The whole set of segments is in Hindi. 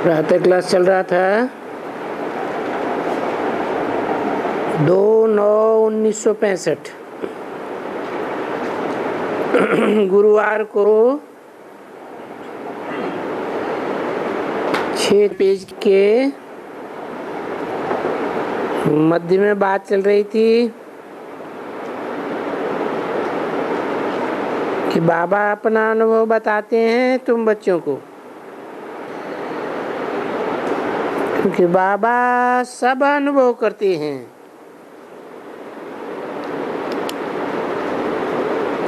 प्रातः क्लास चल रहा था 2/9/1965 गुरुवार को 6 पेज के मध्य में बात चल रही थी कि बाबा अपना अनुभव बताते हैं तुम बच्चों को, क्योंकि बाबा सब अनुभव करते हैं।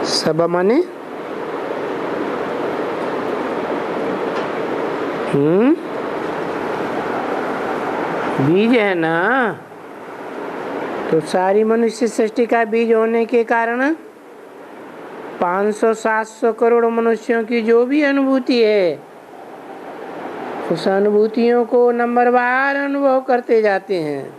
सब माने बीज है ना, तो सारी मनुष्य सृष्टि का बीज होने के कारण 500-700 करोड़ मनुष्यों की जो भी अनुभूति है, उस अनुभूतियों को नंबरवार अनुभव करते जाते हैं।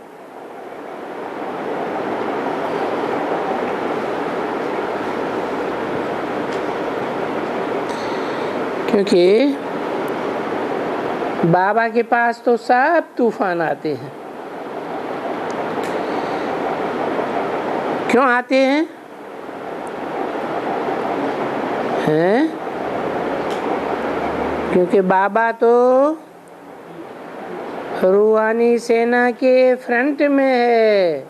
क्योंकि बाबा के पास तो सब तूफान आते हैं। क्यों आते हैं? क्योंकि बाबा तो रूहानी सेना के फ्रंट में है।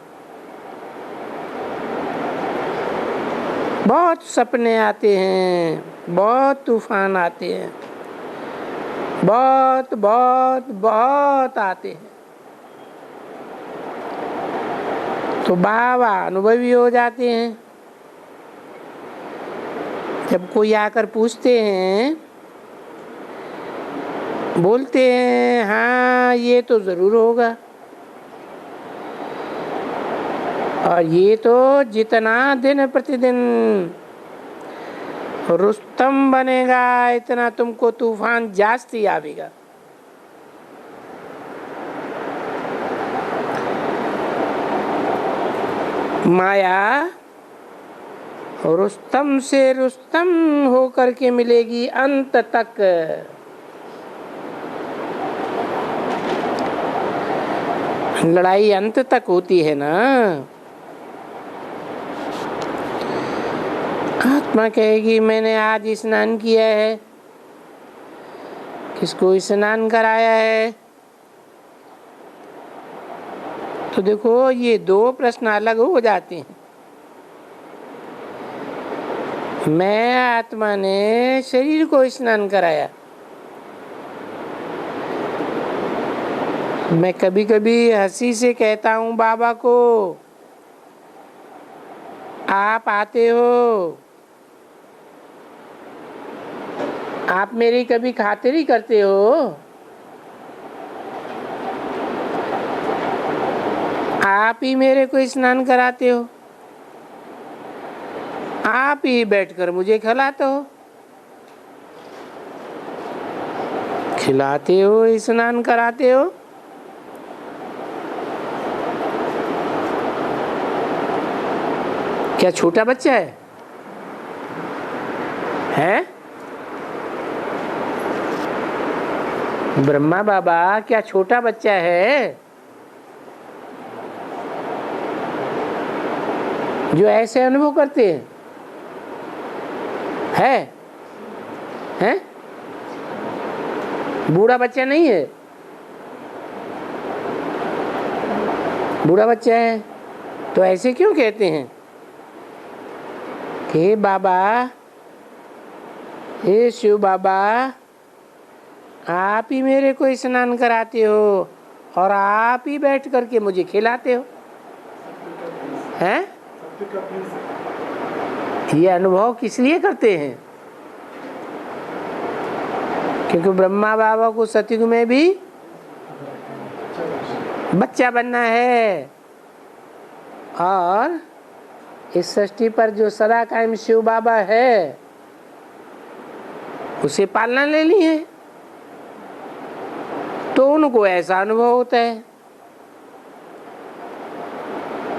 बहुत सपने आते हैं, बहुत तूफान आते हैं, बहुत बहुत बहुत आते हैं। तो बाबा अनुभवी हो जाते हैं। जब कोई आकर पूछते हैं, बोलते हैं हाँ ये तो जरूर होगा, और ये तो जितना दिन प्रतिदिन रुस्तम बनेगा इतना तुमको तूफान जास्ती आवेगा। माया रुस्तम से रुस्तम होकर के मिलेगी अंत तक। लड़ाई अंत तक होती है ना। आत्मा कहेगी मैंने आज स्नान किया है, किसको स्नान कराया है? तो देखो ये दो प्रश्न अलग हो जाते हैं। मैं आत्मा ने शरीर को स्नान कराया। मैं कभी कभी हंसी से कहता हूँ बाबा को, आप आते हो, आप मेरी कभी खातिरी करते हो? आप ही मेरे को स्नान कराते हो, आप ही बैठकर मुझे खिलाते हो, खिलाते हो, स्नान कराते हो। क्या छोटा बच्चा है? हैं? ब्रह्मा बाबा क्या छोटा बच्चा है जो ऐसे अनुभव करते हैं? हैं? बूढ़ा बच्चा नहीं है, बूढ़ा बच्चा है। तो ऐसे क्यों कहते हैं कि बाबा, हे शिव बाबा, आप ही मेरे को स्नान कराते हो और आप ही बैठ करके मुझे खिलाते हो। हैं? ये अनुभव किस लिए करते हैं? क्योंकि ब्रह्मा बाबा को सतयुग में भी बच्चा बनना है, और इस सृष्टि पर जो सदा कायम शिव बाबा है उसे पालना लेनी है। तो उनको ऐसा अनुभव होता है।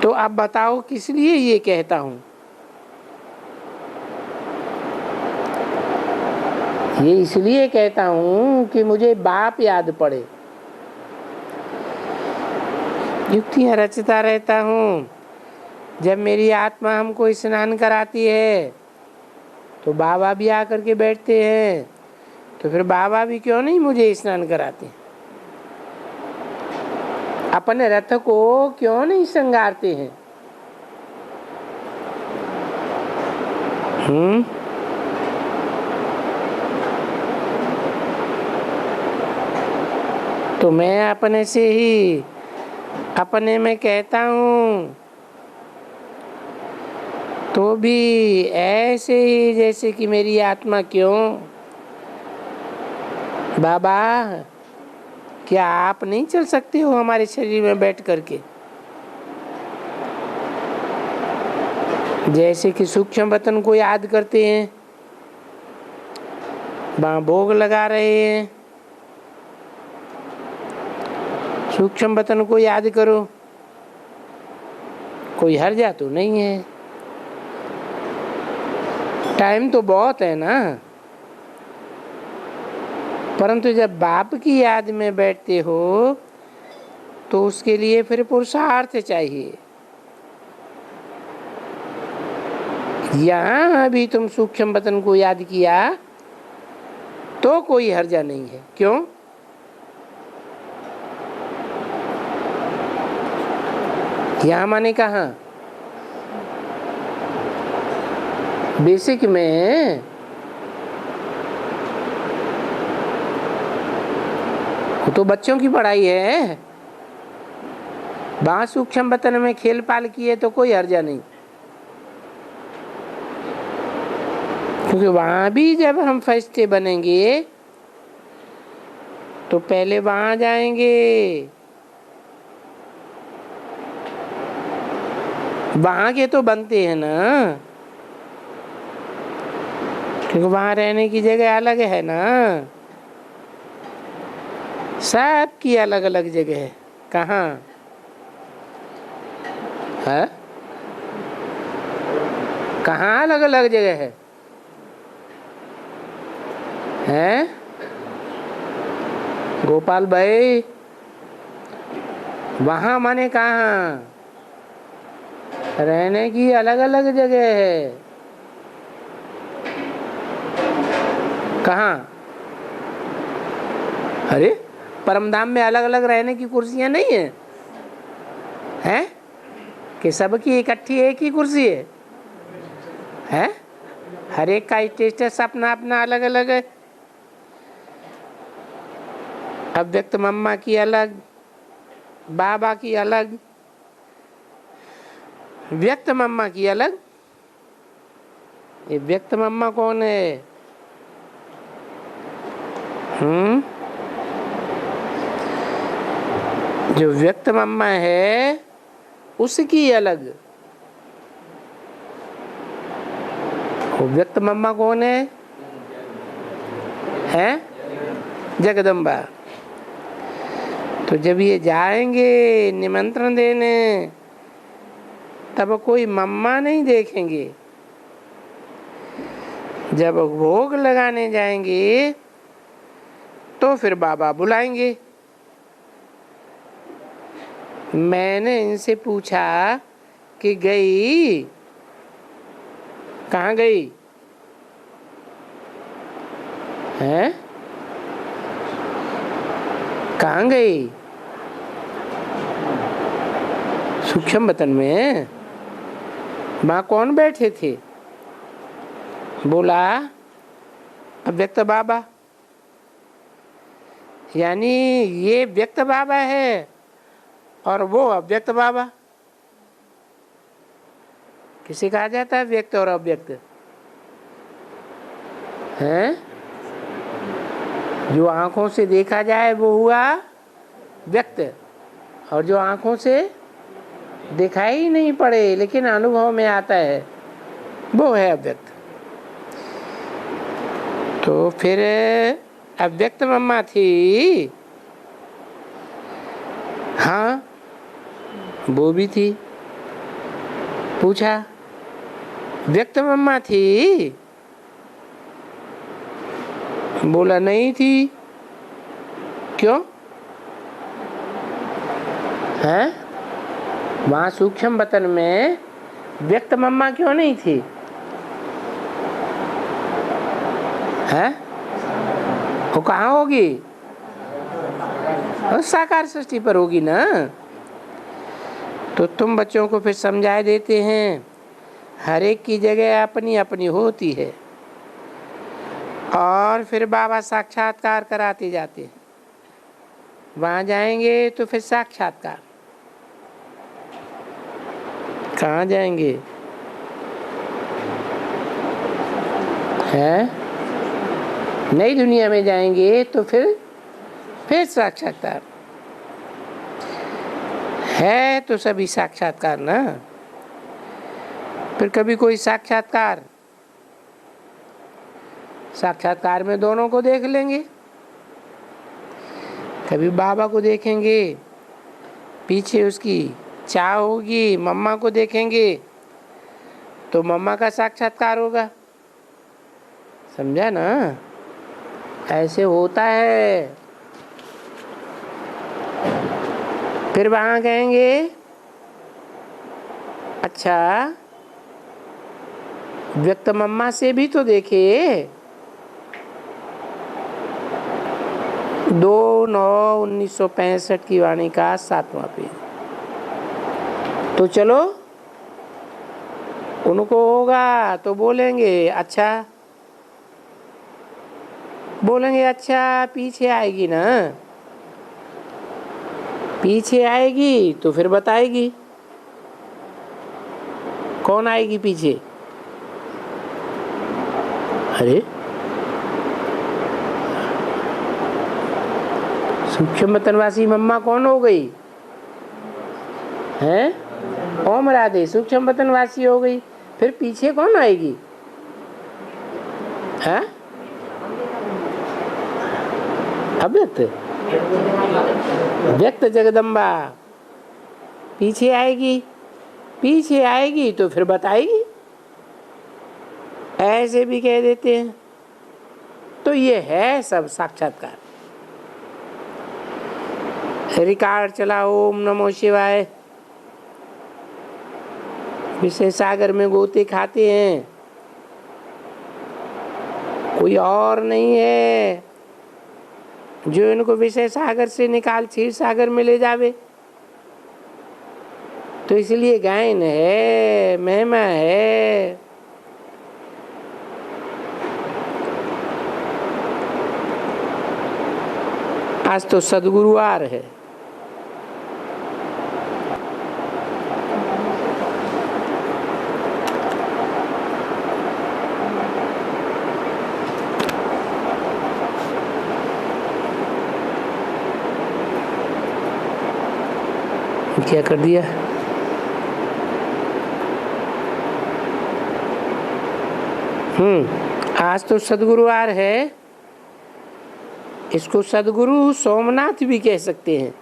तो अब बताओ किस लिए ये कहता हूं? ये इसलिए कहता हूँ कि मुझे बाप याद पड़े। युक्तियाँ रचता रहता हूँ। जब मेरी आत्मा हमको स्नान कराती है तो बाबा भी आकर के बैठते हैं, तो फिर बाबा भी क्यों नहीं मुझे स्नान कराते? अपने रथ को क्यों नहीं श्रृंगारते हैं? तो मैं अपने से ही अपने में कहता हूँ, तो भी ऐसे ही जैसे कि मेरी आत्मा क्यों? बाबा क्या आप नहीं चल सकते हो हमारे शरीर में बैठ करके? जैसे कि सूक्ष्म वतन को याद करते हैं, वहाँ भोग लगा रहे हैं, सूक्ष्म वतन को याद करो, कोई हर्जा तो नहीं है। टाइम तो बहुत है ना, परंतु जब बाप की याद में बैठते हो तो उसके लिए फिर पुरुषार्थ चाहिए। यहाँ अभी तुम सूक्ष्म वतन को याद किया तो कोई हर्जा नहीं है। क्यों? यहाँ माने कहाँ? बेसिक में तो बच्चों की पढ़ाई है, वहाँ सूक्ष्म वतन में खेल पाल किए तो कोई हर्जा नहीं, क्योंकि वहाँ भी जब हम फरिश्ते बनेंगे तो पहले वहाँ जाएंगे, वहाँ के तो बनते हैं ना, क्योंकि वहाँ रहने की जगह अलग है ना, सबकी अलग अलग जगह है। कहाँ है? कहाँ अलग अलग जगह है? हैं गोपाल भाई? वहाँ माने कहाँ? रहने की अलग अलग जगह है। कहाँ? अरे परमधाम में अलग अलग रहने की कुर्सियां नहीं है, हैं? कि सबकी इकट्ठी एक ही कुर्सी है? हैं? हर एक का स्टेटस अपना अपना अलग अलग है। अव्यक्त मम्मा की अलग, बाबा की अलग, व्यक्त मम्मा की अलग। ये व्यक्त मम्मा कौन है? जो व्यक्त मम्मा है उसकी अलग। वो व्यक्त मम्मा कौन है? हैं? जगदम्बा। तो जब ये जाएंगे निमंत्रण देने तब कोई मम्मा नहीं देखेंगे, जब भोग लगाने जाएंगे तो फिर बाबा बुलाएंगे। मैंने इनसे पूछा कि गई कहाँ गई हैं? कहाँ गई? सूक्ष्म वतन में। वहाँ कौन बैठे थे? बोला अव्यक्त बाबा। यानी ये व्यक्त बाबा है और वो अव्यक्त बाबा। किसे कहा जाता है व्यक्त और अव्यक्त? हैं? जो आंखों से देखा जाए वो हुआ व्यक्त, और जो आंखों से दिखाई ही नहीं पड़े लेकिन अनुभव में आता है वो है अव्यक्त। तो फिर अव्यक्त मम्मा थी, हाँ वो भी थी। पूछा व्यक्त मम्मा थी? बोला नहीं थी। क्यों हैं? वहां सूक्ष्म वतन में व्यक्त मम्मा क्यों नहीं थी? है वो कहाँ होगी? और साकार सृष्टि पर होगी ना। तो तुम बच्चों को फिर समझाए देते हैं, हर एक की जगह अपनी अपनी होती है। और फिर बाबा साक्षात्कार कराते जाते हैं। वहां जाएंगे तो फिर साक्षात्कार, कहाँ जाएंगे? है नई दुनिया में जाएंगे तो फिर साक्षात्कार है। तो सभी साक्षात्कार ना। फिर कभी कोई साक्षात्कार में दोनों को देख लेंगे। कभी बाबा को देखेंगे, पीछे उसकी चाह होगी, मम्मा को देखेंगे तो मम्मा का साक्षात्कार होगा। समझा ना? ऐसे होता है। फिर वहां कहेंगे अच्छा व्यक्त मम्मा से भी तो देखे। 2/9/1965 की वाणी का 7वां पेज। तो चलो उनको होगा तो बोलेंगे अच्छा पीछे आएगी ना, पीछे आएगी तो फिर बताएगी। कौन आएगी पीछे? अरे सूक्ष्म वतनवासी मम्मा कौन हो गई? हैं? ओम राधे सूक्ष्म वतनवासी हो गई। फिर पीछे कौन आएगी? है अव्यक्त व्यक्त जगदम्बा पीछे आएगी तो फिर बताएगी। ऐसे भी कह देते हैं। तो ये है सब साक्षात्कार। रिकॉर्ड चला, ओम नमो शिवाय। विषय सागर में गोते खाते हैं, कोई और नहीं है जो इनको विषय सागर से निकाल क्षीर सागर में ले जावे। तो इसलिए गायन है, महिमा है। आज तो सदगुरुवार है। क्या कर दिया? आज तो सदगुरुवार है। इसको सदगुरु सोमनाथ भी कह सकते हैं।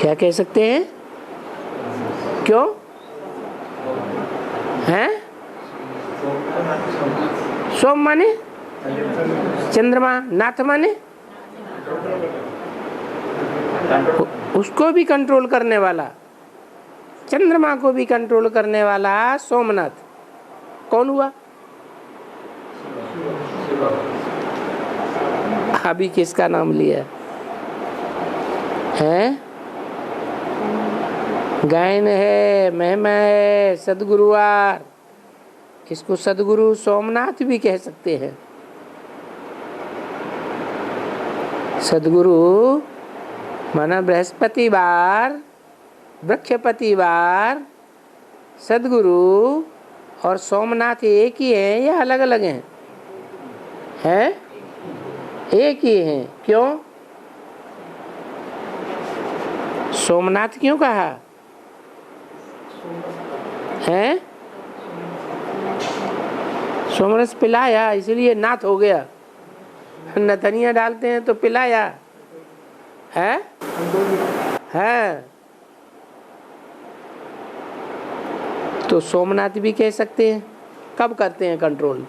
क्या कह सकते हैं? क्यों हैं? सोम माने चंद्रमा, नाथ माने उसको भी कंट्रोल करने वाला, चंद्रमा को भी कंट्रोल करने वाला सोमनाथ कौन हुआ? अभी किसका नाम लिया है? गायन है, महिमा है, सदगुरुवार। इसको सदगुरु सोमनाथ भी कह सकते हैं। सदगुरु माना बृहस्पतिवार, वृक्षपति वार, सदगुरु और सोमनाथ एक ही है या अलग अलग हैं? हैं? एक ही हैं। क्यों सोमनाथ क्यों कहा है? सोमरस पिलाया इसलिए नाथ हो गया। नथनिया डालते हैं तो पिलाया है। तो सोमनाथ भी कह सकते हैं। कब करते हैं कंट्रोल?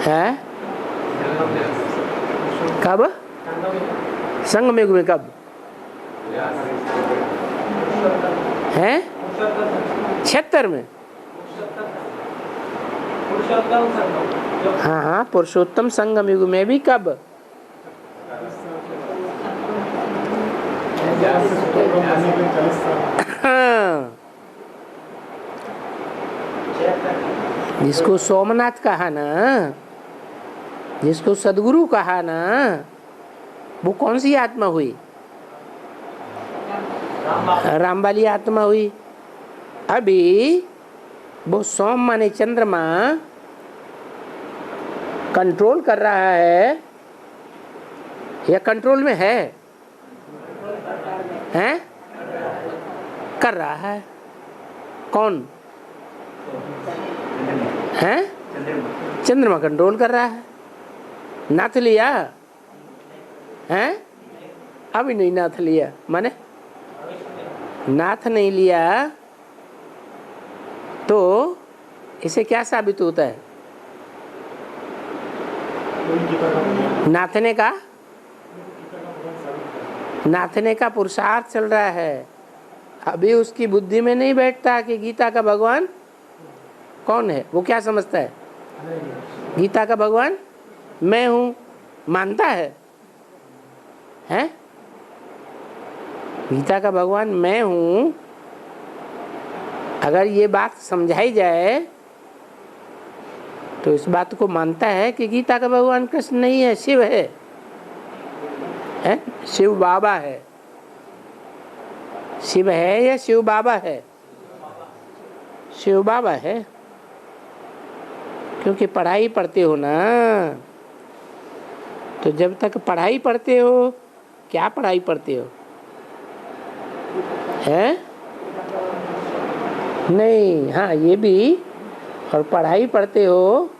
है? कब? संगम युग में कब है? 76 में। हाँ हाँ, पुरुषोत्तम संगम युग में भी कब? हाँ, जिसको सोमनाथ कहा ना, जिसको सदगुरु कहा ना, वो कौन सी आत्मा हुई? राम वाली आत्मा हुई। अभी वो सोम माने चंद्रमा कंट्रोल कर रहा है या कंट्रोल में है? हैं? कर रहा है। कौन है? चंद्रमा कंट्रोल कर रहा है। नाथ लिया है? अभी नहीं नाथ लिया, माने नाथ नहीं लिया तो इसे क्या साबित होता है? नाथने का पुरुषार्थ चल रहा है। अभी उसकी बुद्धि में नहीं बैठता कि गीता का भगवान कौन है। वो क्या समझता है? गीता का भगवान मैं हूँ, मानता है? हैं? गीता का भगवान मैं हूँ, अगर ये बात समझाई जाए तो इस बात को मानता है कि गीता का भगवान कृष्ण नहीं है, शिव है, शिव बाबा है। शिव है या शिव बाबा है? शिव बाबा है, क्योंकि पढ़ाई पढ़ते हो ना। तो जब तक पढ़ाई पढ़ते हो, क्या पढ़ाई पढ़ते हो? है नहीं? हाँ, ये भी। और पढ़ाई पढ़ते हो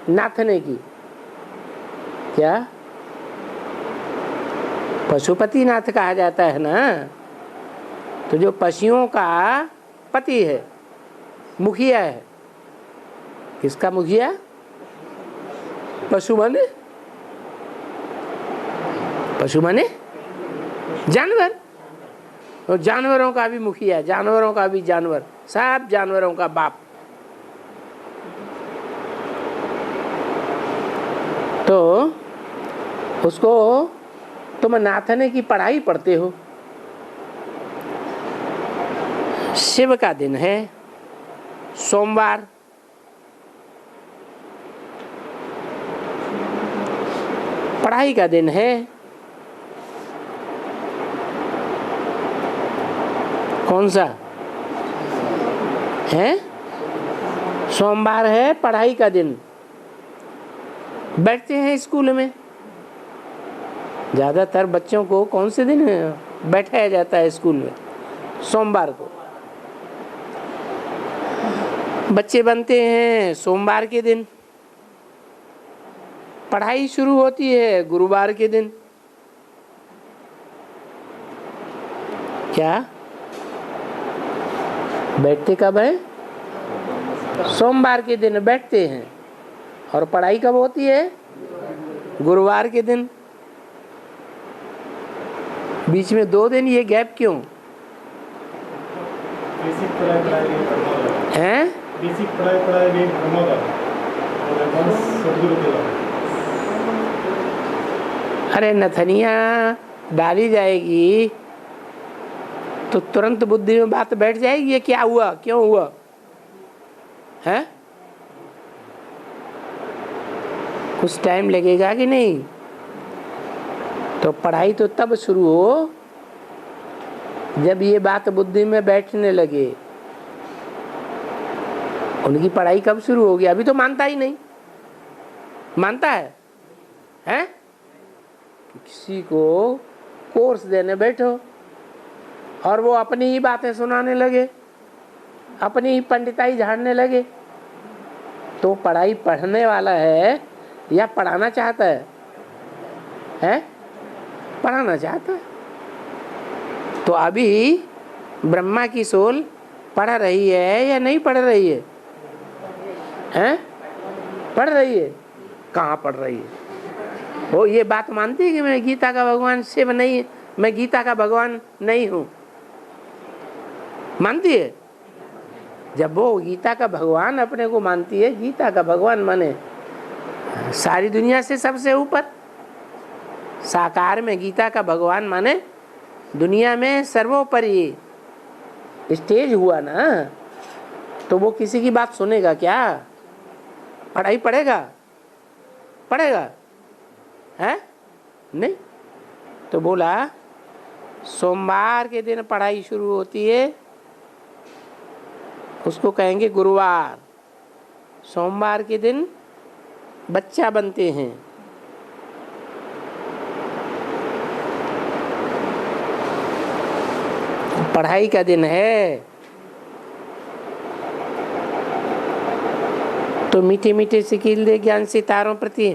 नाथने की, क्या पशुपति नाथ कहा जाता है ना। तो जो पशुओं का पति है, मुखिया है, किसका मुखिया? पशु माने जानवर, और जानवरों का भी मुखिया, जानवरों का भी जानवर, सब जानवरों का बाप। तो उसको तुम नाथने की पढ़ाई पढ़ते हो। शिव का दिन है सोमवार, पढ़ाई का दिन है। कौन सा है? सोमवार है पढ़ाई का दिन। बैठते हैं स्कूल में, ज्यादातर बच्चों को कौन से दिन बैठाया जाता है स्कूल में? सोमवार को। बच्चे बनते हैं सोमवार के दिन, पढ़ाई शुरू होती है गुरुवार के दिन। क्या बैठते कब है? सोमवार के दिन बैठते हैं, और पढ़ाई कब होती है? गुरुवार के दिन। बीच में 2 दिन ये गैप क्यों हैं? अरे नथनिया डाली जाएगी तो तुरंत बुद्धि में बात बैठ जाएगी, ये क्या हुआ, क्यों हुआ है? कुछ टाइम लगेगा कि नहीं? तो पढ़ाई तो तब शुरू हो जब ये बात बुद्धि में बैठने लगे। उनकी पढ़ाई कब शुरू होगी? अभी तो मानता ही नहीं। मानता है हैं? किसी को कोर्स देने बैठो और वो अपनी ही बातें सुनाने लगे, अपनी ही पंडिताई झाड़ने लगे, तो पढ़ाई पढ़ने वाला है या पढ़ाना चाहता है? हैं? पढ़ाना चाहता है। तो अभी ब्रह्मा की सोल पढ़ रही है या नहीं पढ़ रही है? हैं? पढ़ रही है। कहाँ पढ़ रही है वो? ये बात मानती है कि मैं गीता का भगवान शिव नहीं, मैं गीता का भगवान नहीं हूँ? मानती है? जब वो गीता का भगवान अपने को मानती है, गीता का भगवान माने सारी दुनिया से सबसे ऊपर, साकार में गीता का भगवान माने दुनिया में सर्वोपरि स्टेज हुआ ना, तो वो किसी की बात सुनेगा क्या? पढ़ाई पढ़ेगा है? नहीं। तो बोला सोमवार के दिन पढ़ाई शुरू होती है, उसको कहेंगे गुरुवार। सोमवार के दिन बच्चा बनते हैं, पढ़ाई का दिन है। तो मीठे मीठे सिकील दे ज्ञान सितारों प्रति,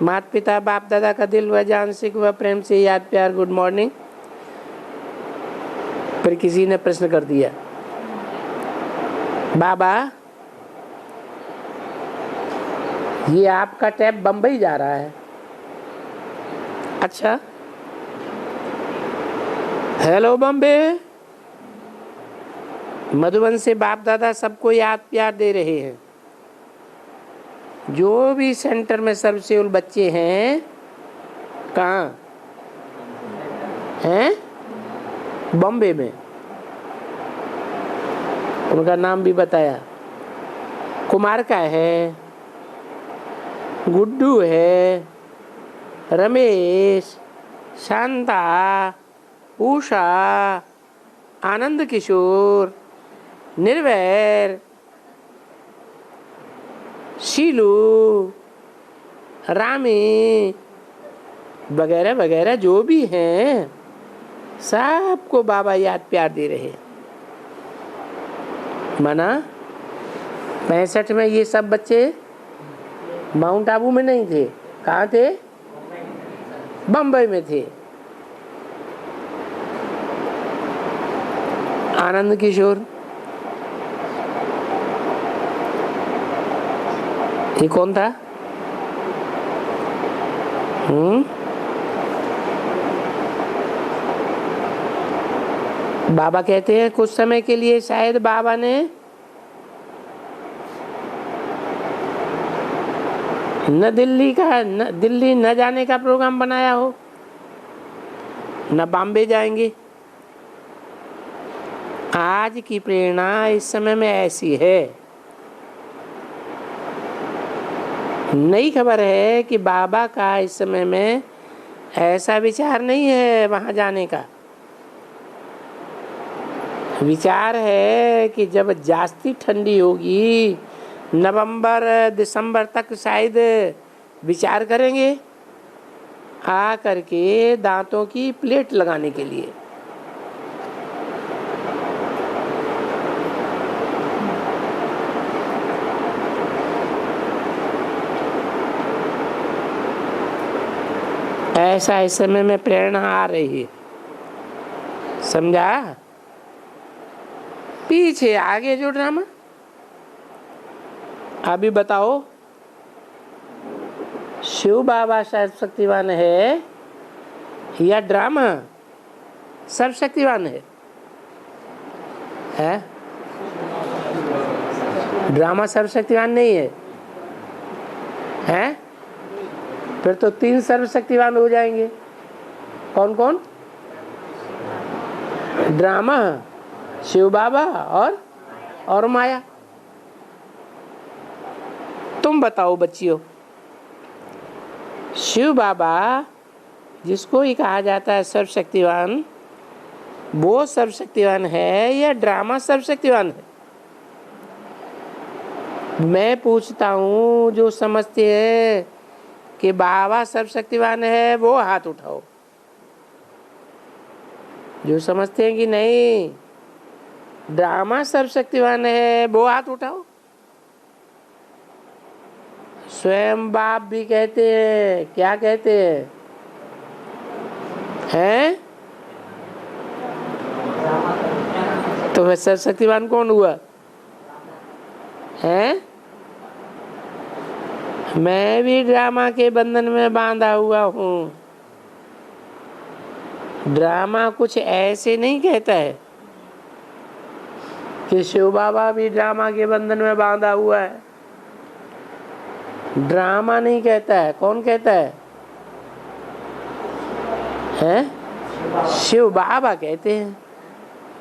माता पिता बाप दादा का दिल व जान सिख व प्रेम से याद प्यार गुड मॉर्निंग। फिर किसी ने प्रश्न कर दिया, बाबा ये आपका टैब बम्बई जा रहा है। अच्छा, हेलो बम्बे। मधुबन से बाप दादा सबको याद प्यार दे रहे हैं। जो भी सेंटर में सर्वसेवल बच्चे हैं, कहाँ हैं? बॉम्बे में। उनका नाम भी बताया, कुमार का है, गुड्डू है, रमेश, शांता, उषा, आनंद किशोर, निर्वैर, शीलू, रामी वगैरह वगैरह जो भी हैं, सबको बाबा याद प्यार दे रहे। माना 65 में ये सब बच्चे माउंट आबू में नहीं थे, कहाँ थे? बम्बई में थे। आनंद किशोर ये कौन था? बाबा कहते हैं कुछ समय के लिए शायद बाबा ने दिल्ली न जाने का प्रोग्राम बनाया हो, न बॉम्बे जाएंगे। आज की प्रेरणा इस समय में ऐसी है। नई खबर है कि बाबा का इस समय में ऐसा विचार नहीं है वहां जाने का। विचार है कि जब जास्ती ठंडी होगी, नवंबर दिसंबर तक शायद विचार करेंगे आ करके दांतों की प्लेट लगाने के लिए। ऐसा इस समय में प्रेरणा आ रही है, समझा? पीछे आगे जो ड्रामा। अभी बताओ, शिव बाबा सर्वशक्तिवान है या ड्रामा सर्वशक्तिवान है? ड्रामा सर्वशक्तिवान नहीं है, हैं? फिर तो 3 सर्वशक्तिवान हो जाएंगे। कौन कौन? ड्रामा, शिव बाबा और माया। तुम बताओ बच्चियों, शिव बाबा जिसको ही कहा जाता है सर्वशक्तिवान, वो सर्वशक्तिवान है या ड्रामा सर्वशक्तिवान है? मैं पूछता हूँ, जो समझते हैं कि बाबा सर्वशक्तिवान है वो हाथ उठाओ। जो समझते हैं कि नहीं ड्रामा सर्वशक्तिवान है वो हाथ उठाओ। स्वयं बाप भी कहते हैं, क्या कहते हैं? तो वह सर्वशक्तिवान कौन हुआ? हैं? मैं भी ड्रामा के बंधन में बांधा हुआ हूँ। ड्रामा कुछ ऐसे नहीं कहता है कि शिव बाबा भी ड्रामा के बंधन में बांधा हुआ है। ड्रामा नहीं कहता है। कौन कहता है? हैं? शिव बाबा कहते हैं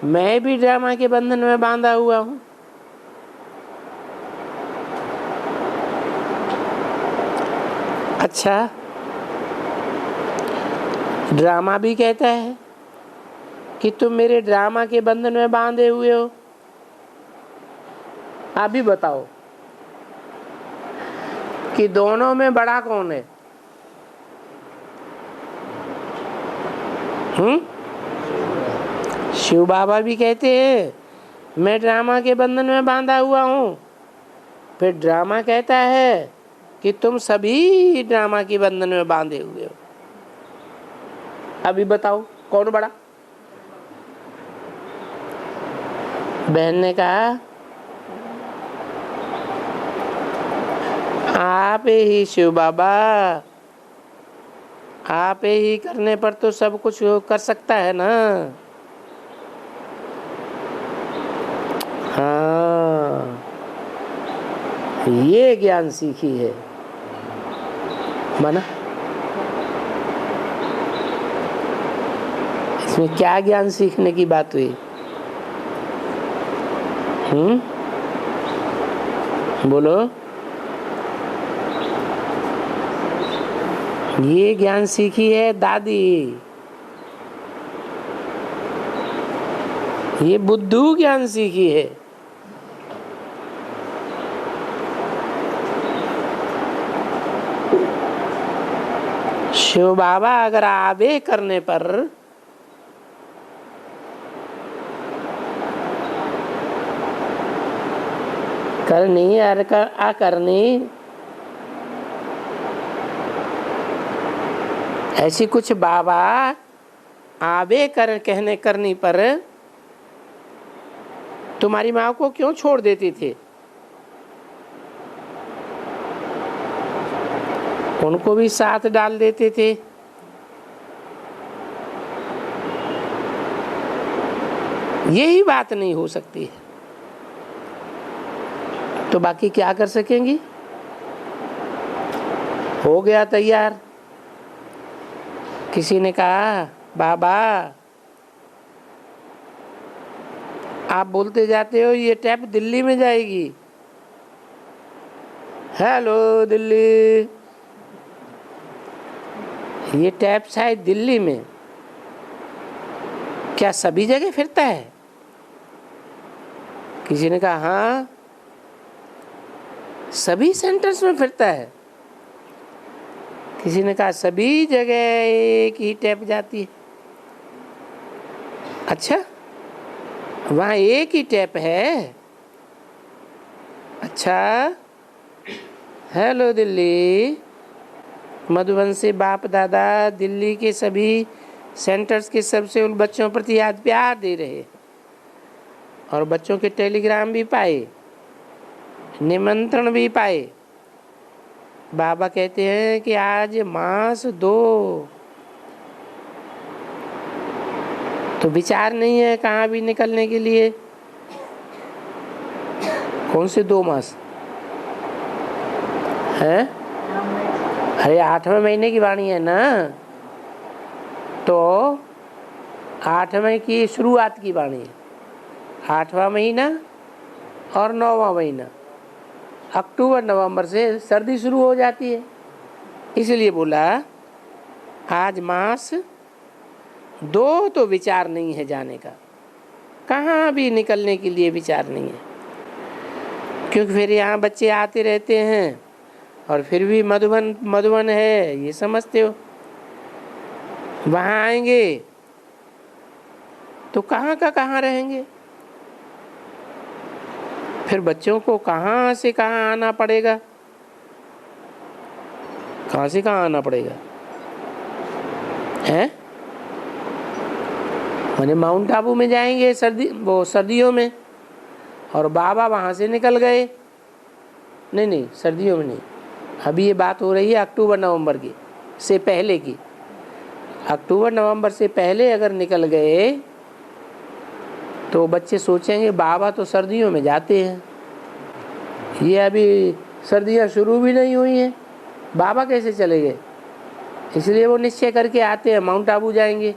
मैं भी ड्रामा के बंधन में बांधा हुआ हूं। अच्छा, ड्रामा भी कहता है कि तुम मेरे ड्रामा के बंधन में बांधे हुए हो। आप भी बताओ कि दोनों में बड़ा कौन है? शिव बाबा भी कहते हैं मैं ड्रामा के बंधन में बांधा हुआ हूं। फिर ड्रामा कहता है कि तुम सभी ड्रामा के बंधन में बांधे हुए हो। अभी बताओ कौन बड़ा? बहन ने कहा आप ही शिव बाबा, आप ही करने पर तो सब कुछ कर सकता है ना। हाँ, ये ज्ञान सीखी है माना। इसमें क्या ज्ञान सीखने की बात हुई? बोलो। ये ज्ञान सीखी है दादी। ये बुद्धू ज्ञान सीखी है। शिव बाबा अगर आवे करने पर करनी अकरनी ऐसी कुछ बाबा आवे कर कहने करनी पर तुम्हारी माँ को क्यों छोड़ देते थे? उनको भी साथ डाल देते थे। यही बात नहीं हो सकती है तो बाकी क्या कर सकेंगी? हो गया तैयार। किसी ने कहा बाबा आप बोलते जाते हो ये टैप दिल्ली में जाएगी। हेलो दिल्ली, ये टैप शायद दिल्ली में क्या सभी जगह फिरता है? किसी ने कहा हाँ सभी सेंटर्स में फिरता है। किसी ने कहा सभी जगह एक ही टैप जाती है। अच्छा, वहाँ एक ही टैप है? अच्छा, हेलो दिल्ली, मधुबन से बाप दादा दिल्ली के सभी सेंटर्स के सबसे उन बच्चों प्रति याद प्यार दे रहे और बच्चों के टेलीग्राम भी पाए, निमंत्रण भी पाए। बाबा कहते हैं कि आज मास दो, तो विचार नहीं है कहाँ भी निकलने के लिए। कौन से 2 मास है? अरे 8वें महीने की वाणी है ना, तो 8वें की शुरुआत की वाणी है। 8वां महीना और 9वां महीना, अक्टूबर नवंबर से सर्दी शुरू हो जाती है, इसलिए बोला आज मास 2 तो विचार नहीं है जाने का, कहाँ भी निकलने के लिए विचार नहीं है। क्योंकि फिर यहाँ बच्चे आते रहते हैं और फिर भी मधुबन है ये समझते हो। वहाँ आएंगे तो कहाँ का कहाँ रहेंगे। फिर बच्चों को कहाँ से कहाँ आना पड़ेगा, कहाँ से कहाँ आना पड़ेगा हैं? मैंने माउंट आबू में जाएंगे सर्दियों में, और बाबा वहाँ से निकल गए। नहीं सर्दियों में नहीं, अभी ये बात हो रही है अक्टूबर नवंबर की से पहले की। अक्टूबर नवंबर से पहले अगर निकल गए तो बच्चे सोचेंगे बाबा तो सर्दियों में जाते हैं, ये अभी सर्दियाँ शुरू भी नहीं हुई हैं, बाबा कैसे चले गए। इसलिए वो निश्चय करके आते हैं माउंट आबू जाएंगे,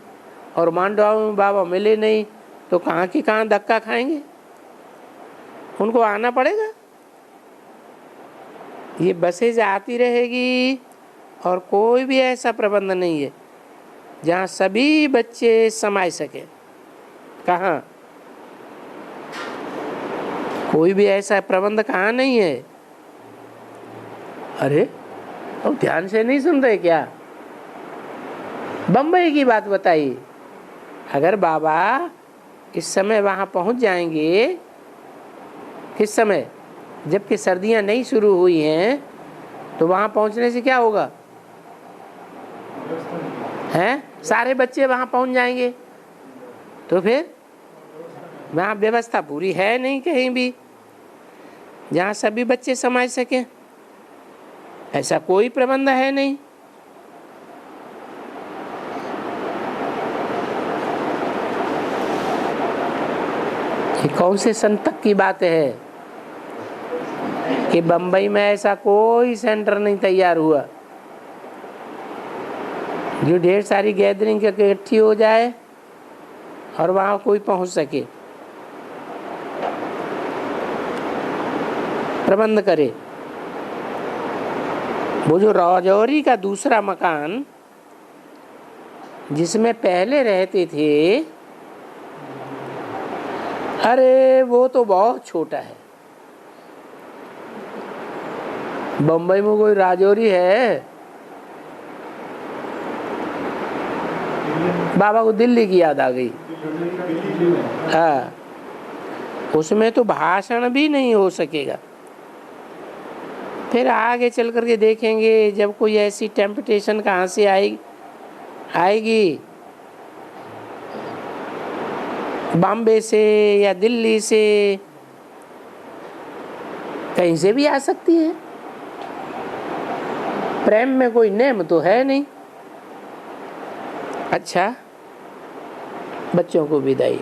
और माउंट आबू में बाबा मिले नहीं तो कहाँ की कहाँ धक्का खाएंगे, उनको आना पड़ेगा। ये बसेज आती रहेगी और कोई भी ऐसा प्रबंध नहीं है जहाँ सभी बच्चे समाये सके। कहाँ कोई भी ऐसा प्रबंध कहाँ नहीं है। अरे अब ध्यान से नहीं सुन रहे क्या? बम्बई की बात बताइए, अगर बाबा इस समय वहाँ पहुँच जाएंगे, किस समय, जबकि सर्दियाँ नहीं शुरू हुई हैं, तो वहाँ पहुँचने से क्या होगा? हैं, सारे बच्चे वहाँ पहुँच जाएंगे, तो फिर वहाँ व्यवस्था पूरी है नहीं कहीं भी जहाँ सभी बच्चे समाये सकें। ऐसा कोई प्रबंध है नहीं। ये कौन से संतक की बात है कि बम्बई में ऐसा कोई सेंटर नहीं तैयार हुआ जो ढेर सारी गैदरिंग इकट्ठी हो जाए और वहाँ कोई पहुँच सके, प्रबंध करे। वो जो राजौरी का दूसरा मकान जिसमें पहले रहते थे, अरे वो तो बहुत छोटा है। बम्बई में कोई राजौरी है? बाबा को दिल्ली की याद आ गई। हाँ, उसमें तो भाषण भी नहीं हो सकेगा। फिर आगे चल करके देखेंगे जब कोई ऐसी टेम्पटेशन कहाँ से आएगी, बॉम्बे से या दिल्ली से, कहीं से भी आ सकती है। प्रेम में कोई नेम तो है नहीं। अच्छा, बच्चों को विदाई।